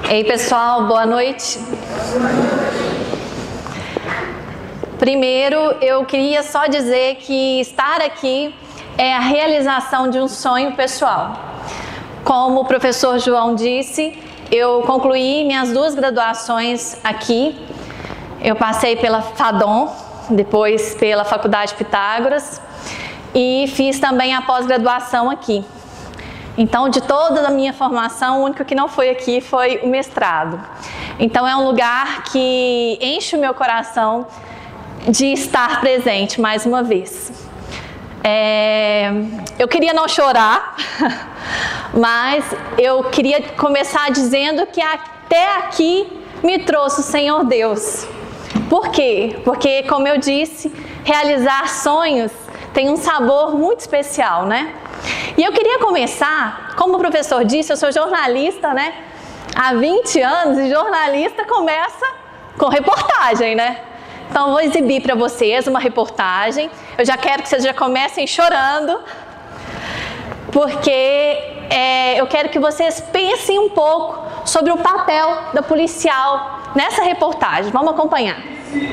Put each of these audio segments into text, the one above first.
Ei, pessoal, boa noite. Primeiro, eu queria só dizer que estar aqui é a realização de um sonho pessoal. Como o professor João disse, eu concluí minhas 2 graduações aqui. Eu passei pela FADOM, depois pela Faculdade Pitágoras e fiz também a pós-graduação aqui. Então, de toda a minha formação, o único que não foi aqui foi o mestrado. Então, é um lugar que enche o meu coração de estar presente mais uma vez. Eu queria não chorar, mas eu queria começar dizendo que até aqui me trouxe o Senhor Deus. Por quê? Porque, como eu disse, realizar sonhos tem um sabor muito especial, né? E eu queria começar, como o professor disse, eu sou jornalista, né? Há 20 anos, e jornalista começa com reportagem, né? Então, eu vou exibir para vocês uma reportagem. Eu já quero que vocês já comecem chorando, porque eu quero que vocês pensem um pouco sobre o papel da policial nessa reportagem. Vamos acompanhar.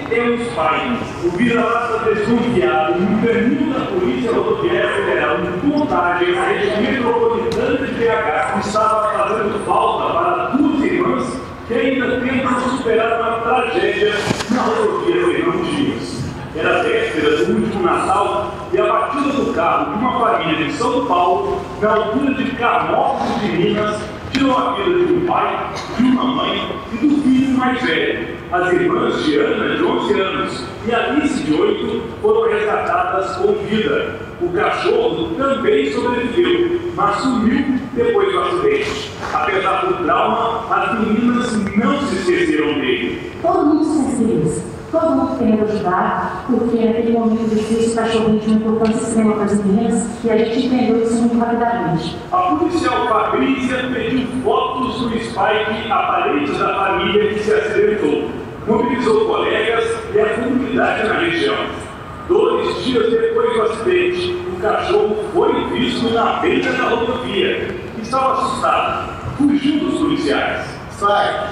Temos pais, o vira-lata desconfiado no caminho da Polícia Rodoviária Federal de Contagem, na região metropolitana de BH, estava fazendo falta para 2 irmãs que ainda tentam superar uma tragédia na rodovia Fernando Dias. Era véspera do último Natal e a batida do carro de uma família de São Paulo, na altura de Carmópolis de Minas, tirou a vida de um pai, de uma mãe e do filho mais velho. As irmãs Diana, de 11 anos, e Alice, de 8, foram resgatadas com vida. O cachorro também sobreviveu, mas sumiu depois do acidente. Apesar do trauma, as meninas não se esqueceram dele. Todo mundo se esqueceu isso. Todo mundo querendo ajudar, porque naquele momento difícil o cachorrinho tinha uma importância extrema para as meninas e a gente entendeu isso muito rapidamente. A policial Fabrícia pediu fotos do Spike a parentes da família que se acidentou. Mobilizou colegas e a comunidade na região. 2 dias depois do acidente, o cachorro foi visto na beira da rodovia. Estava assustado, fugiu dos policiais. Sai!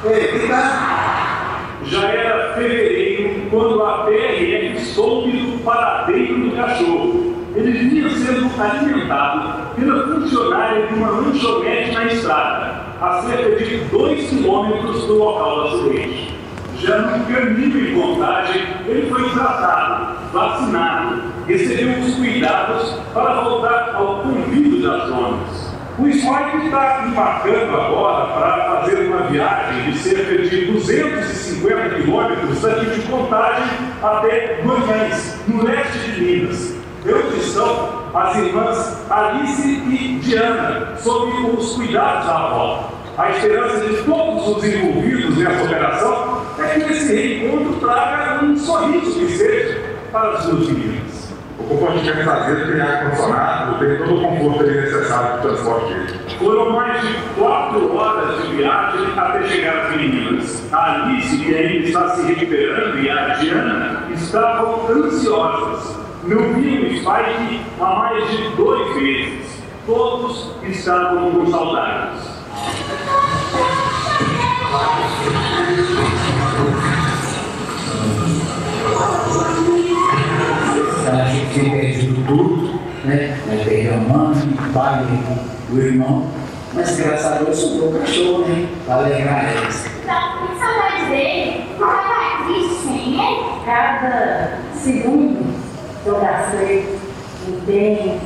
Ei, vem cá! Já era fevereiro quando a PRF soube do paradeiro do cachorro. Ele vinha sendo alimentado pela funcionária de uma lanchonete na estrada, a cerca de 2 quilômetros do local do acidente. Já no caminho em Contagem, ele foi tratado, vacinado, recebeu os cuidados para voltar ao convívio das zonas. O Spike está embarcando agora para fazer uma viagem de cerca de 250 quilômetros daqui de Contagem até Goiás, no leste de Minas. Onde estão as irmãs Alice e Diana, sob os cuidados da avó. A esperança de todos os envolvidos nessa operação é que esse reencontro traga um sorriso que seja para as 2 meninas. O compartimento traseiro tem ar-condicionado, tem todo o conforto necessário para o transporte dele. Foram mais de 4 horas de viagem até chegar às meninas. A Alice, que ainda está se recuperando, e a Diana estavam ansiosas. Não viam o Spike há mais de 2 meses. Todos estavam com saudades. A gente tinha perdido tudo, né? Nós perdemos a mãe, o pai, o irmão, mas graças a Deus sobrou o cachorro, né? Para alegrar eles. Tá com saudade dele? Não vai existe sem ele? Cada segundo que eu gastei bem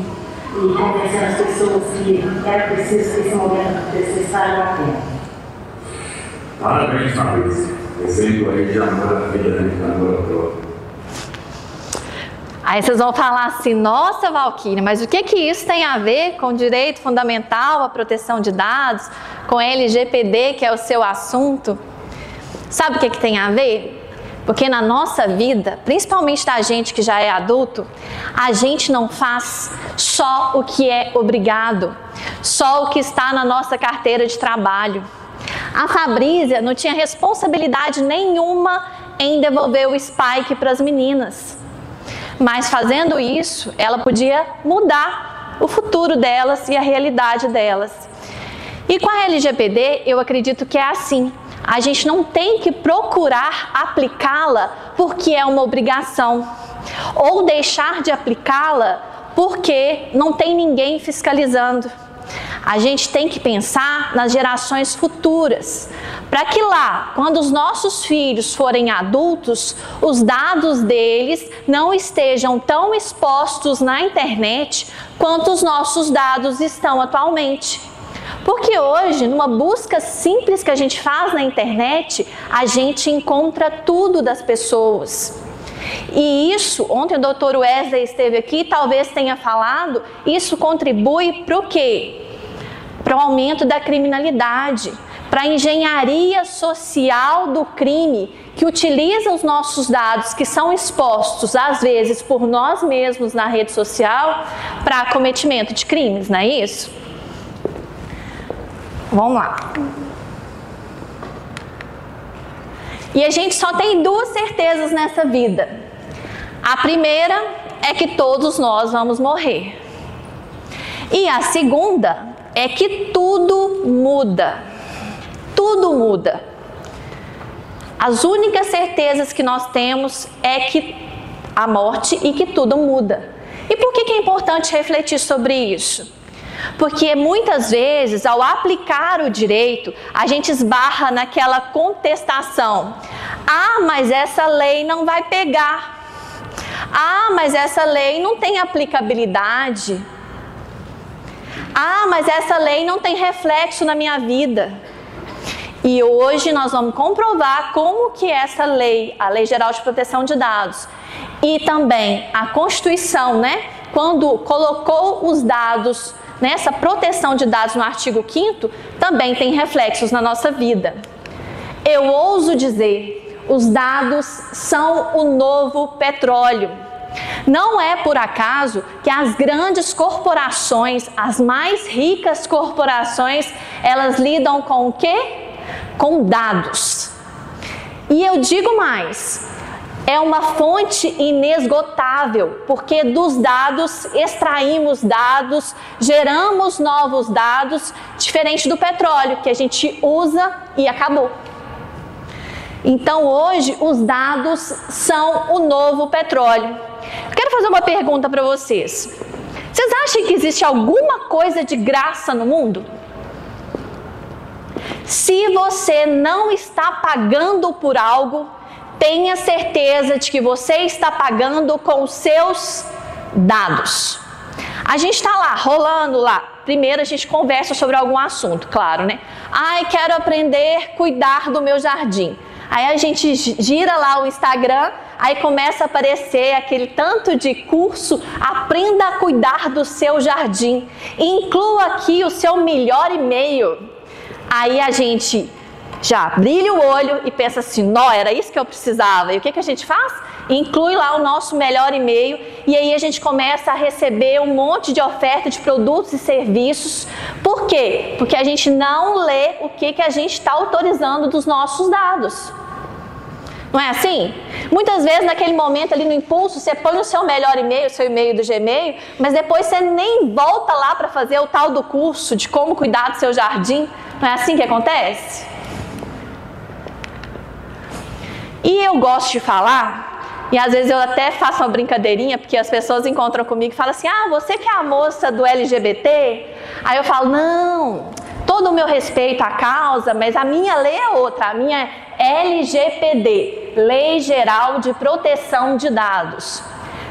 e convencendo as pessoas que era preciso que esse momento acontecesse valeu a pena. Parabéns, Fabrício. Exemplo aí de amor à vida, né? Amor à prova. Aí vocês vão falar assim, nossa, Valquíria, mas o que isso tem a ver com direito fundamental à proteção de dados, com LGPD, que é o seu assunto? Sabe o que tem a ver? Porque na nossa vida, principalmente da gente que já é adulto, a gente não faz só o que é obrigado, só o que está na nossa carteira de trabalho. A Fabrícia não tinha responsabilidade nenhuma em devolver o Spike para as meninas. Mas fazendo isso, ela podia mudar o futuro delas e a realidade delas. E com a LGPD, eu acredito que é assim. A gente não tem que procurar aplicá-la porque é uma obrigação, ou deixar de aplicá-la porque não tem ninguém fiscalizando. A gente tem que pensar nas gerações futuras, para que lá, quando os nossos filhos forem adultos, os dados deles não estejam tão expostos na internet quanto os nossos dados estão atualmente. Porque hoje, numa busca simples que a gente faz na internet, a gente encontra tudo das pessoas. E isso, ontem o Dr. Wesley esteve aqui, talvez tenha falado, isso contribui para o quê? Para o aumento da criminalidade, para a engenharia social do crime, que utiliza os nossos dados, que são expostos, às vezes, por nós mesmos na rede social, para cometimento de crimes, não é isso? Vamos lá. E a gente só tem duas certezas nessa vida. A primeira é que todos nós vamos morrer. E a segunda é que tudo muda. Tudo muda. As únicas certezas que nós temos é que a morte e que tudo muda. E por que é importante refletir sobre isso? Porque muitas vezes, ao aplicar o direito, a gente esbarra naquela contestação. Ah, mas essa lei não vai pegar. Ah, mas essa lei não tem aplicabilidade. Ah, mas essa lei não tem reflexo na minha vida. E hoje nós vamos comprovar como que essa lei, a Lei Geral de Proteção de Dados, e também a Constituição, né, quando colocou os dados nessa proteção de dados no artigo 5º, também tem reflexos na nossa vida. Eu ouso dizer, os dados são o novo petróleo. Não é por acaso que as grandes corporações, as mais ricas corporações, elas lidam com o quê? Com dados. E eu digo mais, é uma fonte inesgotável, porque dos dados extraímos dados, geramos novos dados, diferente do petróleo, que a gente usa e acabou. Então hoje os dados são o novo petróleo. Eu quero fazer uma pergunta para vocês. Vocês acham que existe alguma coisa de graça no mundo? Se você não está pagando por algo, tenha certeza de que você está pagando com os seus dados. A gente está lá, rolando lá. Primeiro a gente conversa sobre algum assunto, claro, né? Ai, quero aprender a cuidar do meu jardim. Aí a gente gira lá o Instagram, aí começa a aparecer aquele tanto de curso, aprenda a cuidar do seu jardim. Inclua aqui o seu melhor e-mail. Aí a gente já brilha o olho e pensa assim, não, era isso que eu precisava. E o que a gente faz? Inclui lá o nosso melhor e-mail e aí a gente começa a receber um monte de oferta de produtos e serviços. Por quê? Porque a gente não lê o que a gente está autorizando dos nossos dados. Não é assim? Muitas vezes naquele momento ali no impulso você põe o seu melhor e-mail, o seu e-mail do Gmail, mas depois você nem volta lá para fazer o tal do curso de como cuidar do seu jardim. Não é assim que acontece? E eu gosto de falar, e às vezes eu até faço uma brincadeirinha, porque as pessoas encontram comigo e falam assim, ah, você que é a moça do LGBT? Aí eu falo, não, todo o meu respeito à causa, mas a minha lei é outra, a minha é LGPD, Lei Geral de Proteção de Dados.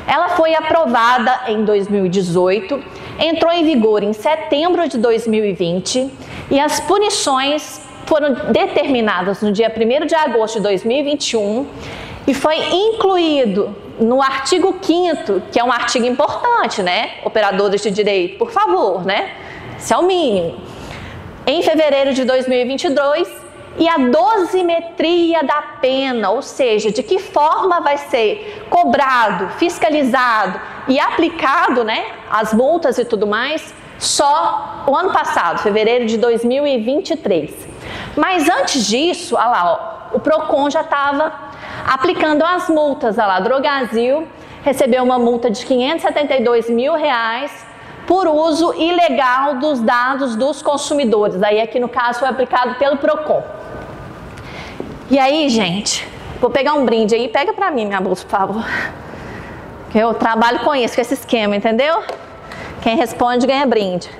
Ela foi aprovada em 2018, entrou em vigor em setembro de 2020 e as punições foram determinadas no dia 1º de agosto de 2021 e foi incluído no artigo 5º, que é um artigo importante, né? Operadores de direito, por favor, né? Isso é o mínimo. Em fevereiro de 2022, e a dosimetria da pena, ou seja, de que forma vai ser cobrado, fiscalizado e aplicado, né, as multas e tudo mais, só o ano passado, fevereiro de 2023. Mas antes disso, olha lá, ó, o Procon já estava aplicando as multas. Olha lá, Drogasil recebeu uma multa de R$ 572 mil por uso ilegal dos dados dos consumidores. Aí aqui no caso foi aplicado pelo Procon. E aí, gente, vou pegar um brinde aí, pega pra mim minha bolsa, por favor. Que eu trabalho com isso, com esse esquema, entendeu? Quem responde ganha brinde.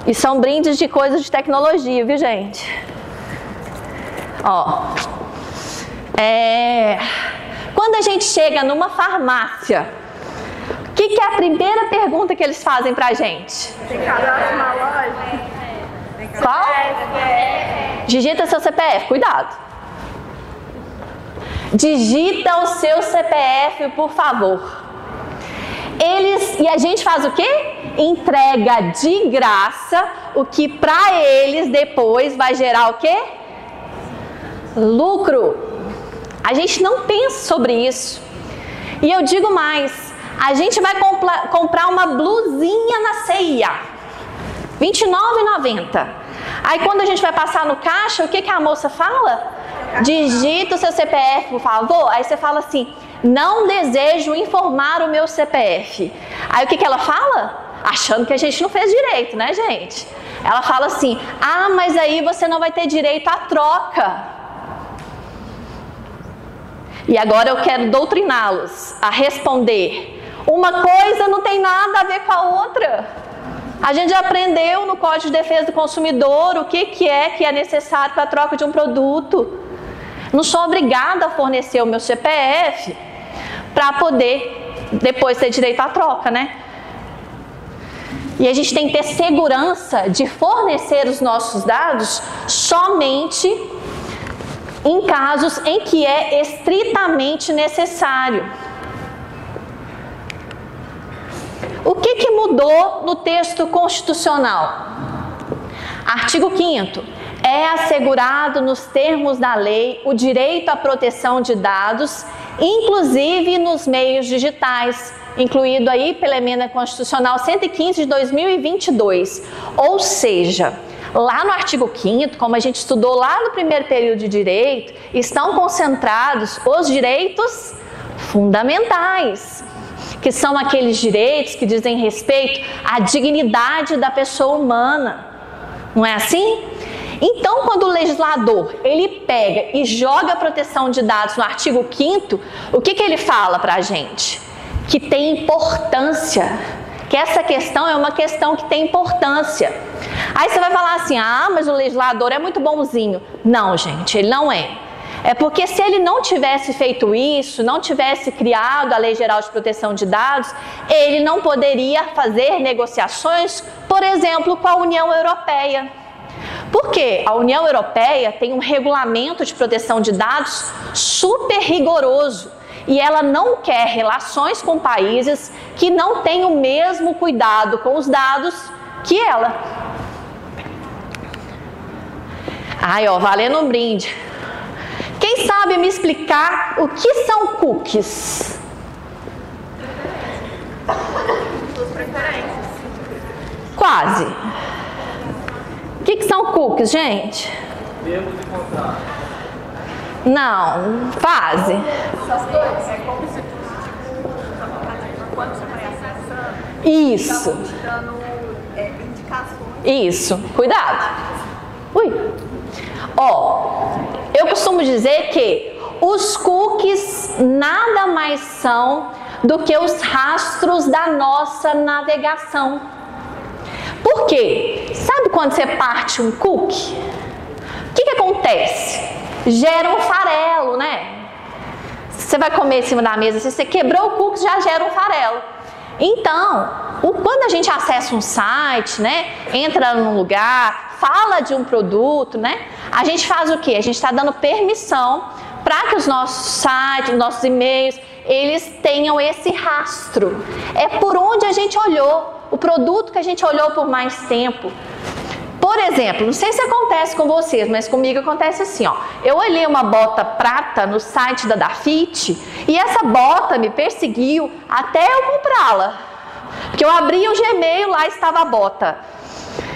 E são brindes de coisas de tecnologia, viu, gente? Ó. Quando a gente chega numa farmácia, o que é a primeira pergunta que eles fazem pra gente? Tem cadastro na loja? Qual? Digita seu CPF, cuidado. Digita o seu CPF, por favor. E a gente faz o quê? Entrega de graça, o que pra eles depois vai gerar o quê? Lucro. A gente não pensa sobre isso. E eu digo mais, a gente vai comprar uma blusinha na CIA, R$ 29,90. Aí quando a gente vai passar no caixa, o que a moça fala? Digita o seu CPF, por favor. Aí você fala assim, não desejo informar o meu CPF. Aí o que ela fala? Achando que a gente não fez direito, né, gente? Ela fala assim, mas aí você não vai ter direito à troca. E agora eu quero doutriná-los a responder. Uma coisa não tem nada a ver com a outra. A gente já aprendeu no Código de Defesa do Consumidor o que é necessário para a troca de um produto. Não sou obrigada a fornecer o meu CPF para poder depois ter direito à troca, né? E a gente tem que ter segurança de fornecer os nossos dados somente em casos em que é estritamente necessário. O que mudou no texto constitucional? Artigo 5º. É assegurado nos termos da lei o direito à proteção de dados, inclusive nos meios digitais, incluído aí pela Emenda Constitucional 115 de 2022. Ou seja, lá no artigo 5º, como a gente estudou lá no primeiro período de direito, estão concentrados os direitos fundamentais, que são aqueles direitos que dizem respeito à dignidade da pessoa humana. Não é assim? Então, quando o legislador ele pega e joga a proteção de dados no artigo 5º, o que ele fala para a gente? Que tem importância, que essa questão é uma questão que tem importância. Aí você vai falar assim, mas o legislador é muito bonzinho. Não, gente, ele não é. É porque se ele não tivesse feito isso, não tivesse criado a Lei Geral de Proteção de Dados, ele não poderia fazer negociações, por exemplo, com a União Europeia. Por quê? A União Europeia tem um regulamento de proteção de dados super rigoroso e ela não quer relações com países que não têm o mesmo cuidado com os dados que ela. Valendo um brinde. Quem sabe me explicar o que são cookies? Suas preferências. Quase. O que são cookies, gente? Termos de contrato. Não, quase. Essas coisas. É como se quando você vai acessando, Isso. estão te dando indicações. Isso. Cuidado. Ui. Eu costumo dizer que os cookies nada mais são do que os rastros da nossa navegação. Por quê? Sabe quando você parte um cookie? O que acontece? Gera um farelo, né? Você vai comer em cima da mesa, se você quebrou o cookie, já gera um farelo. Então, quando a gente acessa um site, né? Entra num lugar, fala de um produto, né? A gente faz o quê? A gente está dando permissão para que os nossos sites, os nossos e-mails, eles tenham esse rastro. É por onde a gente olhou, o produto que a gente olhou por mais tempo. Por exemplo, não sei se acontece com vocês, mas comigo acontece assim, eu olhei uma bota prata no site da Dafit e essa bota me perseguiu até eu comprá-la. Porque eu abria o Gmail, lá estava a bota.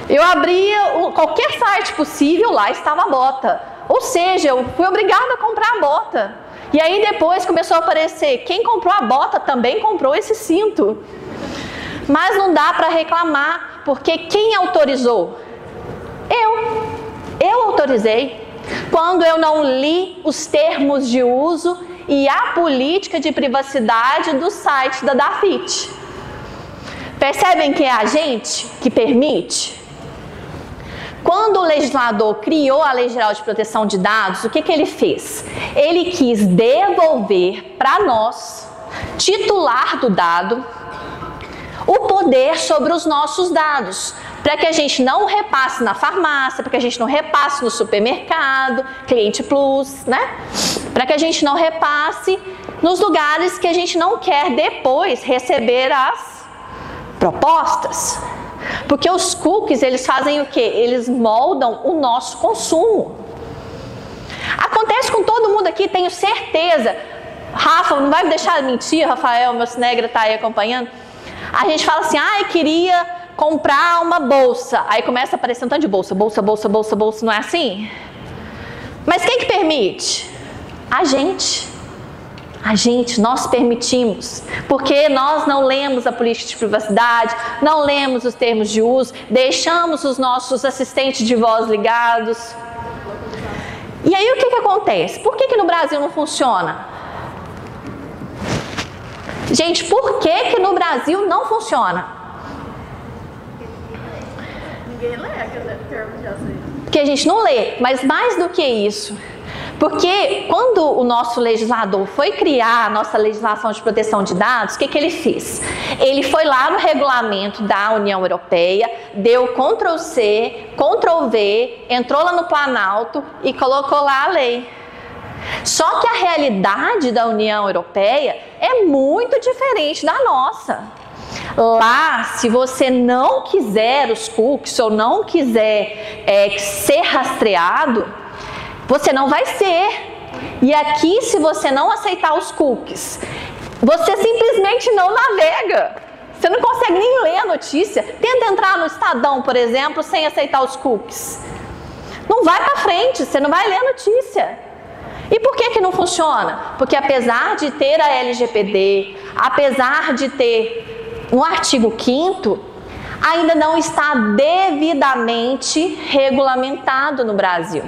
Eu abria qualquer site possível, lá estava a bota. Ou seja, eu fui obrigada a comprar a bota. E aí depois começou a aparecer, quem comprou a bota também comprou esse cinto. Mas não dá para reclamar, porque quem autorizou? Eu autorizei. Quando eu não li os termos de uso e a política de privacidade do site da DAFIT. Percebem que é a gente que permite? Quando o legislador criou a Lei Geral de Proteção de Dados, o que ele fez? Ele quis devolver para nós, titular do dado, o poder sobre os nossos dados, para que a gente não repasse na farmácia, para que a gente não repasse no supermercado, Cliente Plus, né? Para que a gente não repasse nos lugares que a gente não quer depois receber as propostas. Porque os cookies, eles fazem o quê? Eles moldam o nosso consumo. Acontece com todo mundo aqui, tenho certeza. Rafa, não vai me deixar mentir, Rafael, meu cinegra está aí acompanhando. A gente fala assim, queria comprar uma bolsa. Aí começa a aparecer um tanto de bolsa, não é assim? Mas quem que permite? A gente, nós permitimos, porque nós não lemos a política de privacidade, não lemos os termos de uso, deixamos os nossos assistentes de voz ligados. E aí o que acontece? Por que no Brasil não funciona? Gente, por que no Brasil não funciona? Ninguém lê aquele termo de azeite. Porque a gente não lê, mas mais do que isso. Porque quando o nosso legislador foi criar a nossa legislação de proteção de dados, o que ele fez? Ele foi lá no regulamento da União Europeia, deu Ctrl+C, Ctrl+V, entrou lá no Planalto e colocou lá a lei. Só que a realidade da União Europeia é muito diferente da nossa. Lá, se você não quiser os cookies ou não quiser ser rastreado, você não vai ser. E aqui, se você não aceitar os cookies, você simplesmente não navega. Você não consegue nem ler a notícia. Tenta entrar no Estadão, por exemplo, sem aceitar os cookies. Não vai para frente, você não vai ler a notícia. E por que não funciona? Porque apesar de ter a LGPD, apesar de ter um artigo 5º, ainda não está devidamente regulamentado no Brasil.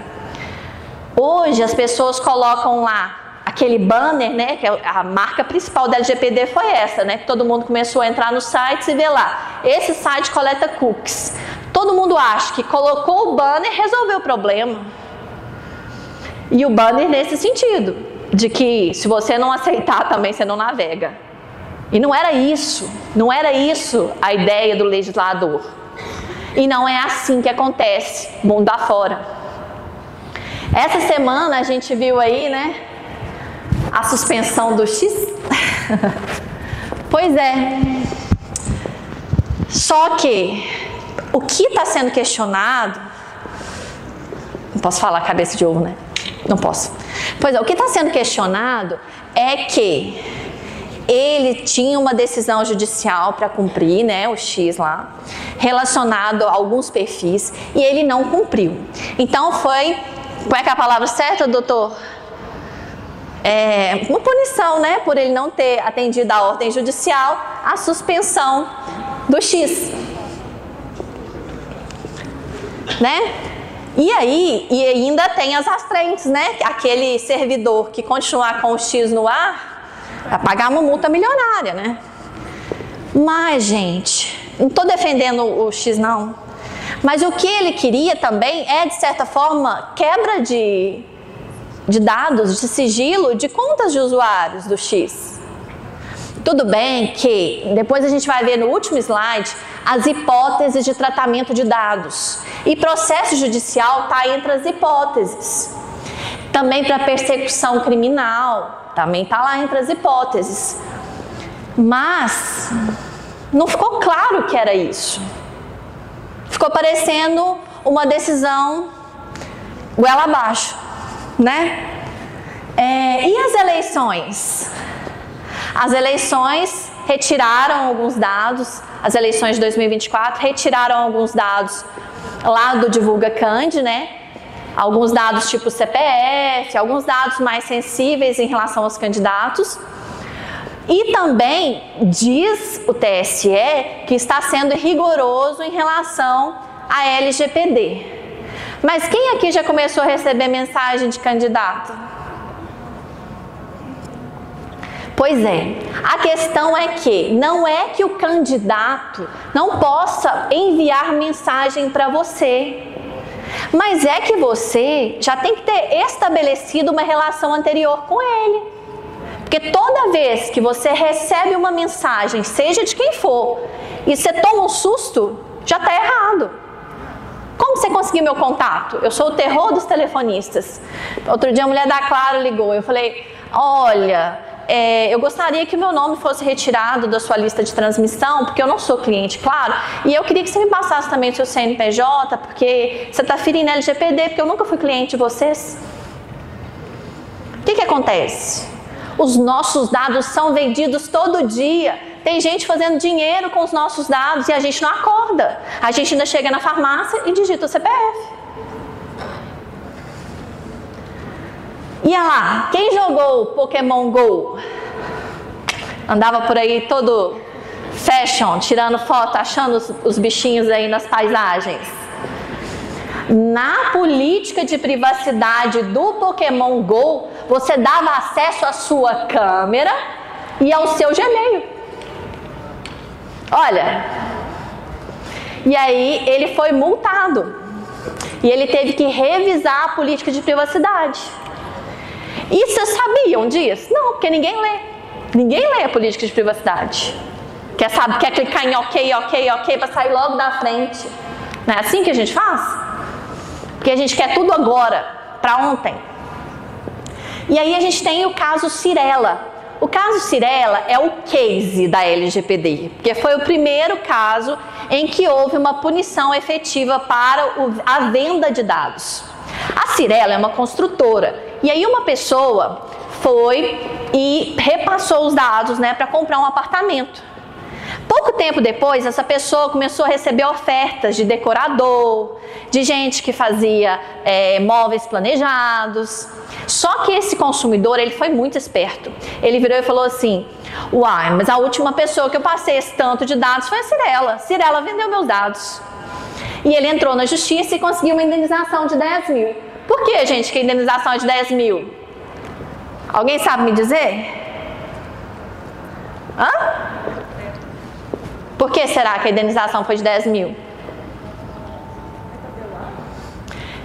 Hoje as pessoas colocam lá aquele banner, né, que a marca principal da LGPD foi essa, né, que todo mundo começou a entrar no site e ver lá, esse site coleta cookies. Todo mundo acha que colocou o banner resolveu o problema. E o banner nesse sentido, de que se você não aceitar também você não navega. E não era isso a ideia do legislador. E não é assim que acontece mundo afora. Essa semana a gente viu aí, né, a suspensão do X. Pois é. Só que o que está sendo questionado, não posso falar cabeça de ovo, né? Não posso. Pois é, o que está sendo questionado é que ele tinha uma decisão judicial para cumprir, né, o X lá, relacionado a alguns perfis, e ele não cumpriu. Então foi, qual é que é a palavra certa, doutor? Uma punição, né, por ele não ter atendido a ordem judicial, a suspensão do X. Né? E aí, e ainda tem as rastreantes, né? Aquele servidor que continuar com o X no ar, vai pagar uma multa milionária, né? Mas, gente, não estou defendendo o X, não. Mas o que ele queria também é, de certa forma, quebra de dados, de sigilo, de contas de usuários do X. Tudo bem que, depois a gente vai ver no último slide, as hipóteses de tratamento de dados. E processo judicial está entre as hipóteses. Também para persecução criminal, também está lá entre as hipóteses. Mas não ficou claro que era isso. Ficou parecendo uma decisão goela abaixo, né? E as eleições? As eleições retiraram alguns dados, as eleições de 2024 retiraram alguns dados lá do Divulga Cand, né? Alguns dados tipo CPF, alguns dados mais sensíveis em relação aos candidatos. E também diz o TSE que está sendo rigoroso em relação à LGPD. Mas quem aqui já começou a receber mensagem de candidato? Pois é, a questão é que não é que o candidato não possa enviar mensagem para você, mas é que você já tem que ter estabelecido uma relação anterior com ele. Porque toda vez que você recebe uma mensagem, seja de quem for, e você toma um susto, já está errado. Como você conseguiu meu contato? Eu sou o terror dos telefonistas. Outro dia a mulher da Claro ligou, eu falei, olha, eu gostaria que o meu nome fosse retirado da sua lista de transmissão, porque eu não sou cliente, claro, e eu queria que você me passasse também o seu CNPJ, porque você está ferindo LGPD, porque eu nunca fui cliente de vocês. O que acontece? Os nossos dados são vendidos todo dia. Tem gente fazendo dinheiro com os nossos dados e a gente não acorda. A gente ainda chega na farmácia e digita o CPF. E lá, quem jogou Pokémon Go? Andava por aí todo fashion, tirando foto, achando os bichinhos aí nas paisagens. Na política de privacidade do Pokémon Go, você dava acesso à sua câmera e ao seu Gmail. Olha, e aí ele foi multado e ele teve que revisar a política de privacidade. E vocês sabiam disso? Não, porque ninguém lê. Ninguém lê a política de privacidade. Quer clicar em ok para sair logo da frente. Não é assim que a gente faz? Porque a gente quer tudo agora, para ontem. E aí a gente tem o caso Cyrela. O caso Cyrela é o case da LGPD, porque foi o primeiro caso em que houve uma punição efetiva para a venda de dados. A Cyrela é uma construtora, e aí uma pessoa foi e repassou os dados, para comprar um apartamento. Pouco tempo depois, essa pessoa começou a receber ofertas de decorador, de gente que fazia móveis planejados. Só que esse consumidor, ele foi muito esperto. Ele virou e falou assim, uai, mas a última pessoa que eu passei esse tanto de dados foi a Cyrela. Cyrela vendeu meus dados. E ele entrou na justiça e conseguiu uma indenização de 10 mil. Por que, gente, que a indenização é de 10 mil? Alguém sabe me dizer? Hã? Por que será que a indenização foi de 10 mil?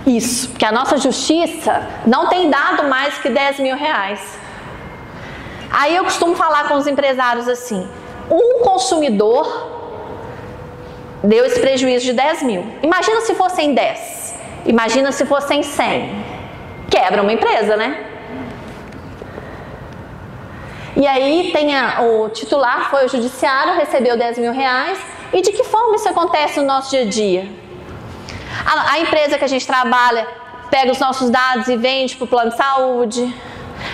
Isso, porque a nossa justiça não tem dado mais que 10 mil reais. Aí eu costumo falar com os empresários assim, um consumidor deu esse prejuízo de 10 mil. Imagina se fossem 10, imagina se fossem 100. Quebra uma empresa, né? E aí o titular foi o judiciário, recebeu 10 mil reais. E de que forma isso acontece no nosso dia a dia? A empresa que a gente trabalha pega os nossos dados e vende para o plano de saúde,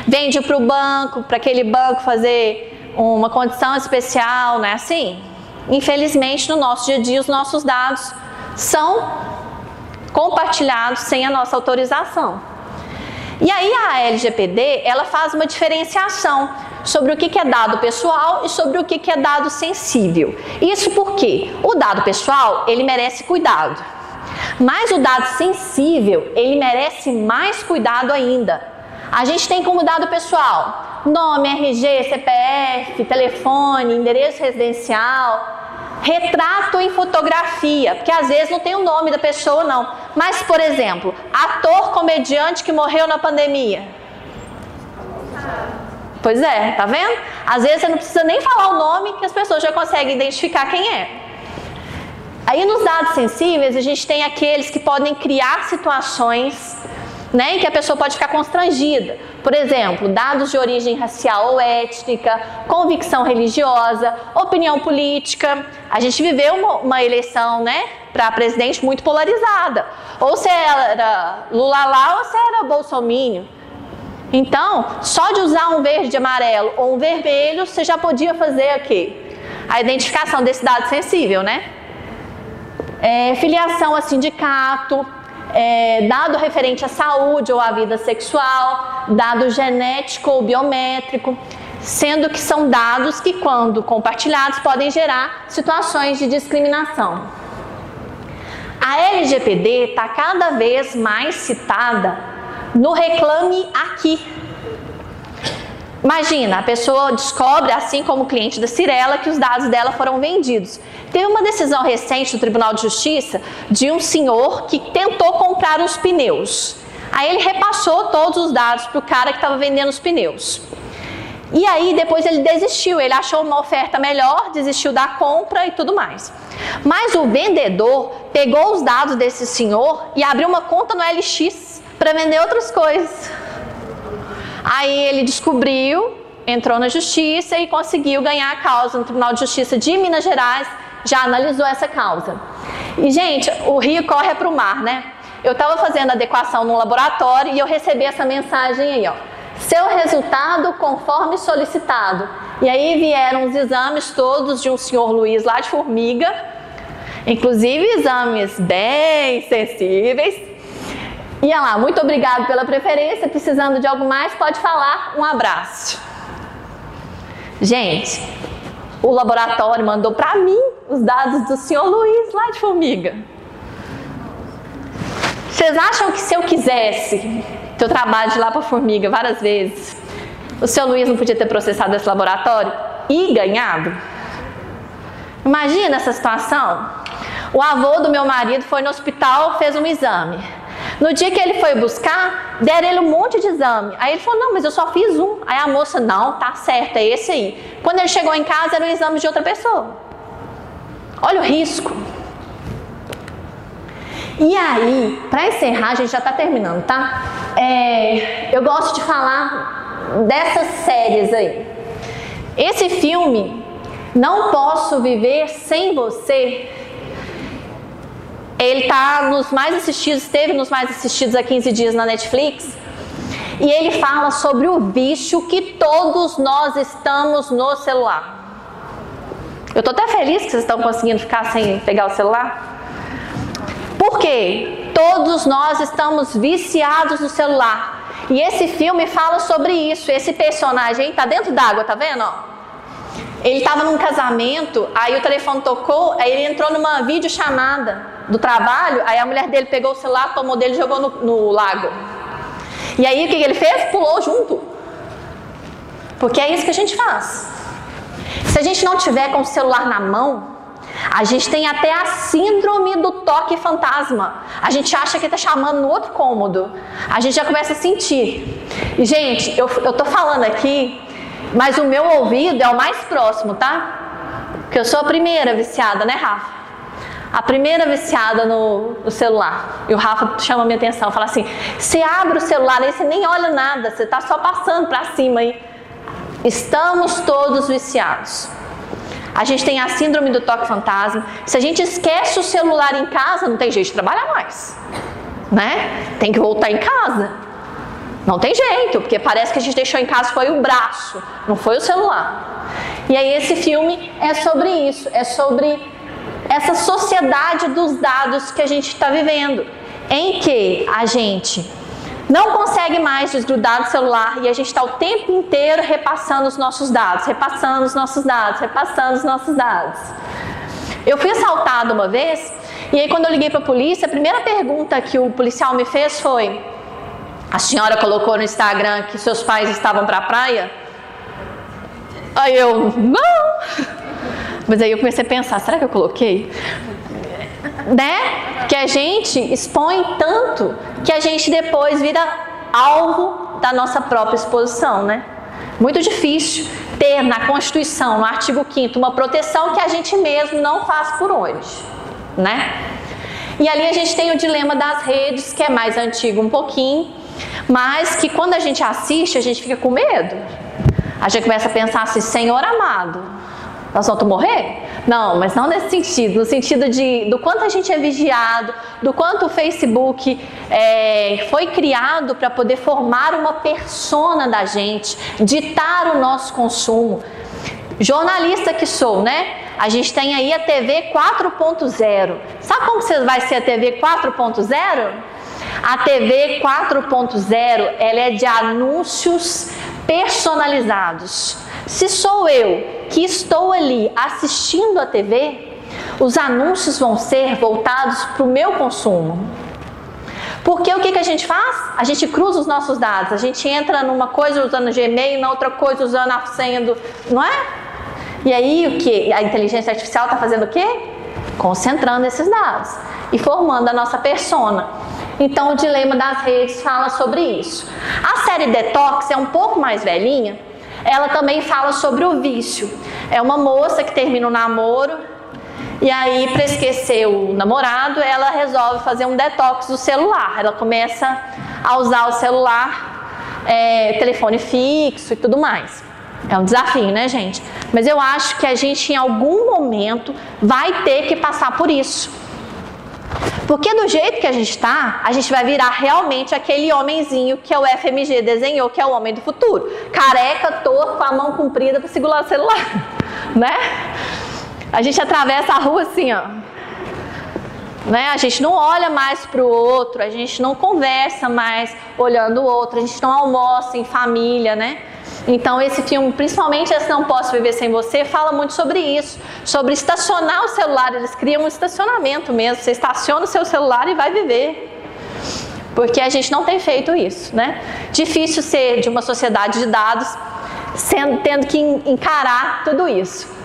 vende para o banco, para aquele banco fazer uma condição especial, não é assim? Infelizmente, no nosso dia a dia, os nossos dados são compartilhados sem a nossa autorização. E aí a LGPD, ela faz uma diferenciação sobre o que é dado pessoal e sobre o que é dado sensível. Isso porque o dado pessoal, ele merece cuidado. Mas o dado sensível, ele merece mais cuidado ainda. A gente tem como dado pessoal nome, RG, CPF, telefone, endereço residencial, retrato em fotografia, porque às vezes não tem o nome da pessoa não. Mas, por exemplo, ator comediante que morreu na pandemia. Pois é, tá vendo? Às vezes você não precisa nem falar o nome que as pessoas já conseguem identificar quem é. Aí nos dados sensíveis a gente tem aqueles que podem criar situações, em que a pessoa pode ficar constrangida. Por exemplo, dados de origem racial ou étnica, convicção religiosa, opinião política. A gente viveu uma eleição, para presidente muito polarizada. Ou se era Lula lá ou se era Bolsonaro. Então, só de usar um verde e amarelo ou um vermelho, você já podia fazer aqui a identificação desse dado sensível, filiação a sindicato, dado referente à saúde ou à vida sexual, dado genético ou biométrico. sendo que são dados que, quando compartilhados, podem gerar situações de discriminação. A LGPD está cada vez mais citada no Reclame Aqui. Imagina, a pessoa descobre, assim como o cliente da Cyrela, que os dados dela foram vendidos. Teve uma decisão recente do Tribunal de Justiça de um senhor que tentou comprar os pneus. Aí ele repassou todos os dados para o cara que estava vendendo os pneus. E aí depois ele desistiu, ele achou uma oferta melhor, desistiu da compra e tudo mais. Mas o vendedor pegou os dados desse senhor e abriu uma conta no LX para vender outras coisas. Aí ele descobriu, entrou na justiça e conseguiu ganhar a causa no Tribunal de Justiça de Minas Gerais, já analisou essa causa. E, gente, o rio corre para o mar, né? Eu estava fazendo adequação no laboratório e eu recebi essa mensagem aí, ó. Seu resultado conforme solicitado. E aí vieram os exames todos de um senhor Luiz lá de Formiga, inclusive exames bem sensíveis. E olha lá, muito obrigado pela preferência, precisando de algo mais, pode falar, um abraço. Gente, o laboratório mandou para mim os dados do senhor Luiz lá de Formiga. Vocês acham que se eu quisesse ter o trabalho de ir lá para Formiga várias vezes, o senhor Luiz não podia ter processado esse laboratório e ganhado? Imagina essa situação. O avô do meu marido foi no hospital, fez um exame. No dia que ele foi buscar, deram ele um monte de exame. Aí ele falou, não, mas eu só fiz um. Aí a moça, não, tá certo, é esse aí. Quando ele chegou em casa, era um exame de outra pessoa. Olha o risco. E aí, para encerrar, a gente já está terminando, tá? Eu gosto de falar dessas séries aí. Esse filme, Não Posso Viver Sem Você, ele tá nos mais assistidos, esteve nos mais assistidos há 15 dias na Netflix. E ele fala sobre o vício que todos nós estamos no celular. Eu tô até feliz que vocês estão conseguindo ficar sem pegar o celular. Por quê? Todos nós estamos viciados no celular. E esse filme fala sobre isso. Esse personagem aí tá dentro d'água, tá vendo? Ó? Ele estava num casamento, aí o telefone tocou, aí ele entrou numa videochamada do trabalho, aí a mulher dele pegou o celular, tomou dele e jogou no lago. E aí o que ele fez? Pulou junto. Porque é isso que a gente faz. Se a gente não tiver com o celular na mão, a gente tem até a síndrome do toque fantasma. A gente acha que está chamando no outro cômodo. A gente já começa a sentir. E, gente, eu tô falando aqui, mas o meu ouvido é o mais próximo, tá? Porque eu sou a primeira viciada, né, Rafa? A primeira viciada no celular. E o Rafa chama a minha atenção, fala assim, você abre o celular aí, você nem olha nada, você tá só passando para cima aí. Estamos todos viciados. A gente tem a síndrome do toque fantasma. Se a gente esquece o celular em casa, não tem jeito de trabalhar mais, né? Tem que voltar em casa. Não tem jeito, porque parece que a gente deixou em casa foi o braço, não foi o celular. E aí esse filme é sobre isso, é sobre essa sociedade dos dados que a gente está vivendo, em que a gente não consegue mais desgrudar do celular e a gente está o tempo inteiro repassando os nossos dados, repassando os nossos dados, repassando os nossos dados. Eu fui assaltada uma vez, e aí quando eu liguei para a polícia, a primeira pergunta que o policial me fez foi, a senhora colocou no Instagram que seus pais estavam para a praia? Aí eu, não! Mas aí eu comecei a pensar, será que eu coloquei? Né? Que a gente expõe tanto que a gente depois vira alvo da nossa própria exposição, né? Muito difícil ter na Constituição, no artigo 5º, uma proteção que a gente mesmo não faz por onde, né? E ali a gente tem o dilema das redes, que é mais antigo um pouquinho, mas que quando a gente assiste, a gente fica com medo. A gente começa a pensar assim, Senhor amado, nós vamos morrer? Não, mas não nesse sentido, no sentido do quanto a gente é vigiado, do quanto o Facebook foi criado para poder formar uma persona da gente, ditar o nosso consumo. Jornalista que sou, né? A gente tem aí a TV 4.0. Sabe como vai ser a TV 4.0? A TV 4.0, ela é de anúncios personalizados. Se sou eu que estou ali assistindo a TV, os anúncios vão ser voltados para o meu consumo. Porque o que a gente faz? A gente cruza os nossos dados, a gente entra numa coisa usando o Gmail, na outra coisa usando a senha do... não é? E aí o que? A inteligência artificial está fazendo o quê? Concentrando esses dados e formando a nossa persona. Então o dilema das redes fala sobre isso. A série Detox é um pouco mais velhinha, ela também fala sobre o vício. É uma moça que termina o namoro, e aí, para esquecer o namorado, ela resolve fazer um detox do celular. Ela começa a usar o celular, telefone fixo e tudo mais. É um desafio, né, gente? Mas eu acho que a gente, em algum momento, vai ter que passar por isso. Porque do jeito que a gente está, a gente vai virar realmente aquele homenzinho que o FMG desenhou, que é o homem do futuro. Careca, torto, com a mão comprida para segurar o celular, né? A gente atravessa a rua assim, ó, né? A gente não olha mais para o outro, a gente não conversa mais olhando o outro, a gente não almoça em família, né? Então esse filme, principalmente esse Não Posso Viver Sem Você, fala muito sobre isso, sobre estacionar o celular. Eles criam um estacionamento mesmo, você estaciona o seu celular e vai viver. Porque a gente não tem feito isso, né? Difícil ser de uma sociedade de dados tendo que encarar tudo isso.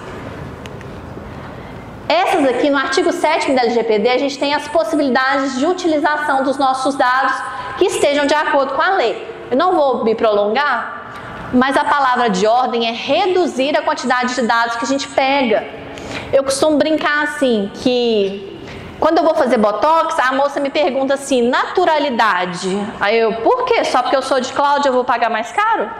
Essas aqui, no artigo 7º da LGPD, a gente tem as possibilidades de utilização dos nossos dados que estejam de acordo com a lei. Eu não vou me prolongar, mas a palavra de ordem é reduzir a quantidade de dados que a gente pega. Eu costumo brincar assim, que quando eu vou fazer botox, a moça me pergunta assim, naturalidade. Aí eu, por quê? Só porque eu sou de cloud eu vou pagar mais caro?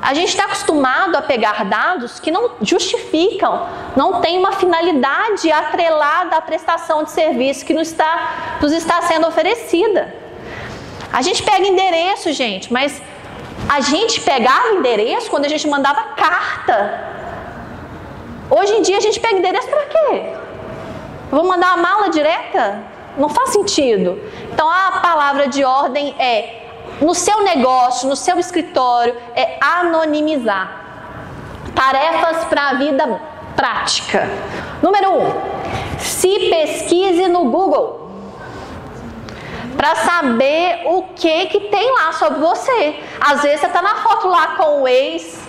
A gente está acostumado a pegar dados que não justificam, não tem uma finalidade atrelada à prestação de serviço que nos está sendo oferecida. A gente pega endereço, gente, mas a gente pegava endereço quando a gente mandava carta. Hoje em dia a gente pega endereço para quê? Eu vou mandar uma mala direta? Não faz sentido. Então a palavra de ordem é, no seu negócio, no seu escritório, é anonimizar. Tarefas para a vida prática. Número 1, se pesquise no Google para saber o que tem lá sobre você. Às vezes você está na foto lá com o ex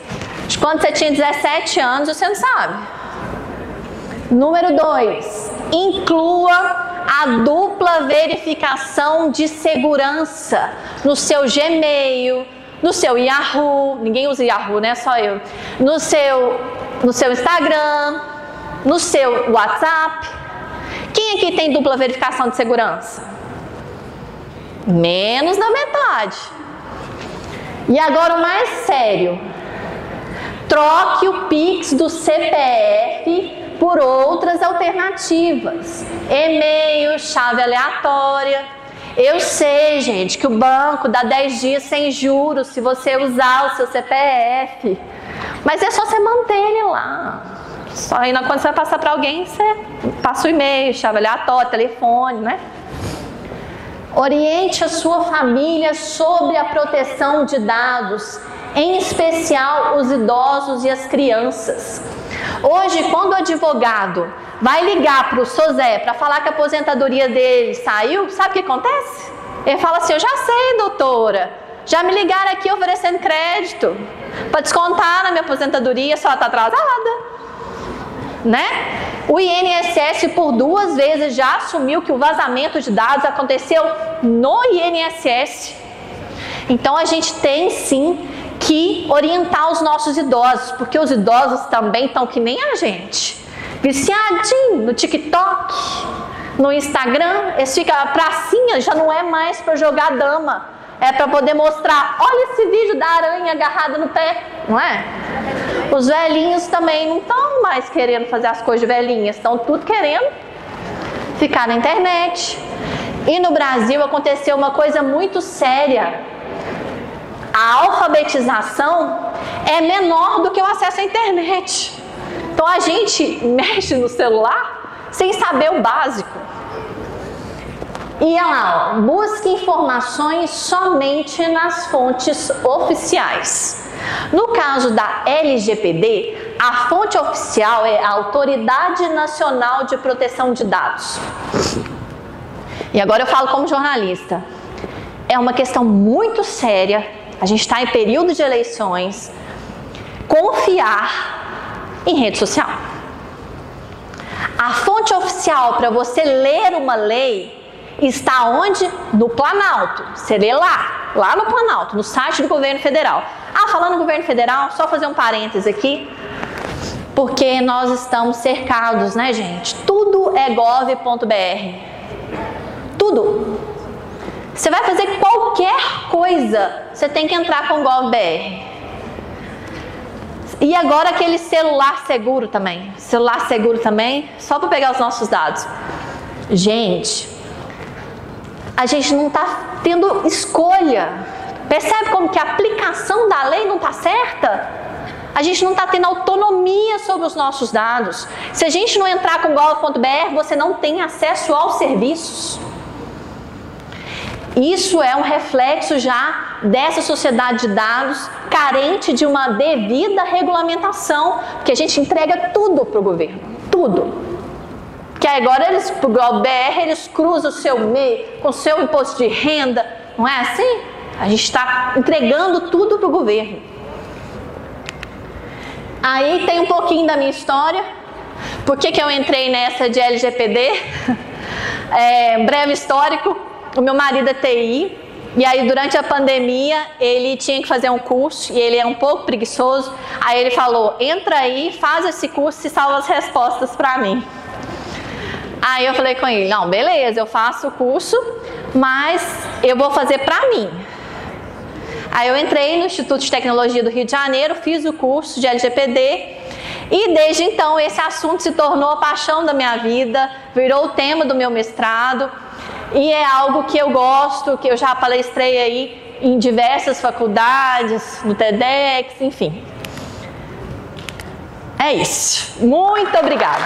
de quando você tinha 17 anos e você não sabe. Número 2, inclua a dupla verificação de segurança no seu Gmail, no seu Yahoo, ninguém usa Yahoo, né? Só eu. No seu Instagram, no seu WhatsApp. Quem aqui tem dupla verificação de segurança? Menos da metade. E agora o mais sério. Troque o Pix do CPF por outras alternativas. E-mail, chave aleatória. Eu sei, gente, que o banco dá 10 dias sem juros se você usar o seu CPF. Mas é só você manter ele lá. Só aí quando você vai passar para alguém, você passa o e-mail, chave aleatória, telefone, né? Oriente a sua família sobre a proteção de dados, em especial os idosos e as crianças. Hoje, quando o advogado vai ligar para o SOSÉ para falar que a aposentadoria dele saiu, sabe o que acontece? Ele fala assim, eu já sei, doutora, já me ligaram aqui oferecendo crédito para descontar na minha aposentadoria, só está atrasada, né? O INSS por 2 vezes já assumiu que o vazamento de dados aconteceu no INSS. Então a gente tem sim que orientar os nossos idosos, porque os idosos também estão que nem a gente, viciadinho no TikTok, no Instagram. Eles ficam, a pracinha já não é mais para jogar dama, é para poder mostrar, olha esse vídeo da aranha agarrada no pé, não é? Os velhinhos também não estão mais querendo fazer as coisas de velhinhas, estão tudo querendo ficar na internet. E no Brasil aconteceu uma coisa muito séria. A alfabetização é menor do que o acesso à internet. Então a gente mexe no celular sem saber o básico. E olha lá, ó, busque informações somente nas fontes oficiais. No caso da LGPD, a fonte oficial é a Autoridade Nacional de Proteção de Dados. E agora eu falo como jornalista. É uma questão muito séria, a gente está em período de eleições, confiar em rede social. A fonte oficial para você ler uma lei está onde? No Planalto. Você lê lá no Planalto, no site do governo federal. Ah, falando do governo federal, só fazer um parêntese aqui, porque nós estamos cercados, né, gente? Tudo é gov.br. Tudo. Você vai fazer qualquer coisa, você tem que entrar com gov.br. E agora aquele celular seguro também. Celular seguro também, só para pegar os nossos dados. Gente, a gente não está tendo escolha. Percebe como que a aplicação da lei não está certa? A gente não está tendo autonomia sobre os nossos dados. Se a gente não entrar com gov.br, você não tem acesso aos serviços. Isso é um reflexo já dessa sociedade de dados carente de uma devida regulamentação, porque a gente entrega tudo para o governo, tudo. Que agora eles, para o GovBR, eles cruzam o seu MEI com o seu imposto de renda, não é assim? A gente está entregando tudo para o governo. Aí tem um pouquinho da minha história. Por que eu entrei nessa de LGPD? Breve histórico. O meu marido é TI, e aí durante a pandemia ele tinha que fazer um curso, e ele é um pouco preguiçoso, aí ele falou, entra aí, faz esse curso e salva as respostas para mim. Aí eu falei com ele, não, beleza, eu faço o curso, mas eu vou fazer para mim. Aí eu entrei no Instituto de Tecnologia do Rio de Janeiro, fiz o curso de LGPD, e desde então esse assunto se tornou a paixão da minha vida, virou o tema do meu mestrado, e é algo que eu gosto, que eu já palestrei aí em diversas faculdades, no TEDx, enfim. É isso. Muito obrigada.